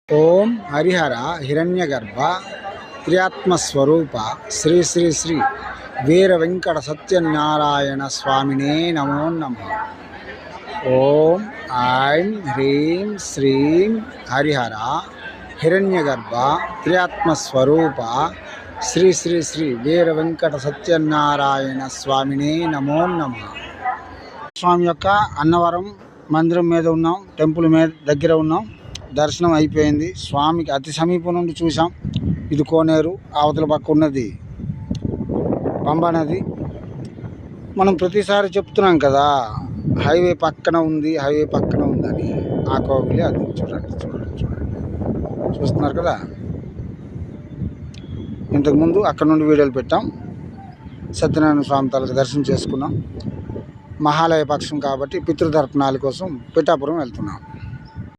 ఓం హరిహర హిరణ్యగర్భ త్రియాత్మస్వరూప శ్రీ శ్రీ శ్రీ వీర వెంకట సత్యనారాయణ స్వామినే నమో నమః. ఓం ఐం హ్రీం శ్రీం హరిహర హిరణ్యగర్భ త్రియాత్మస్వరూప శ్రీ శ్రీ శ్రీ వీర వెంకట సత్యనారాయణ స్వామినే నమో నమః. స్వామి యొక్క అన్నవరం మందిరం మీద ఉన్నాం, టెంపుల్ మీద దగ్గర ఉన్నాం. దర్శనం అయిపోయింది. స్వామికి అతి సమీపం నుండి చూసాం. ఇది కోనేరు, అవతల పక్క ఉన్నది పంబా నది. మనం ప్రతిసారి చెప్తున్నాం కదా, హైవే పక్కన ఉంది అని. ఆ కోవిలే అది. చూడండి చూస్తున్నారు కదా. ఇంతకుముందు అక్కడ నుండి వీడియోలు పెట్టాం. సత్యనారాయణ స్వామి తలకు దర్శనం చేసుకున్నాం. మహాలయ పక్షం కాబట్టి పితృతర్పణాల కోసం పిఠాపురం వెళ్తున్నాం.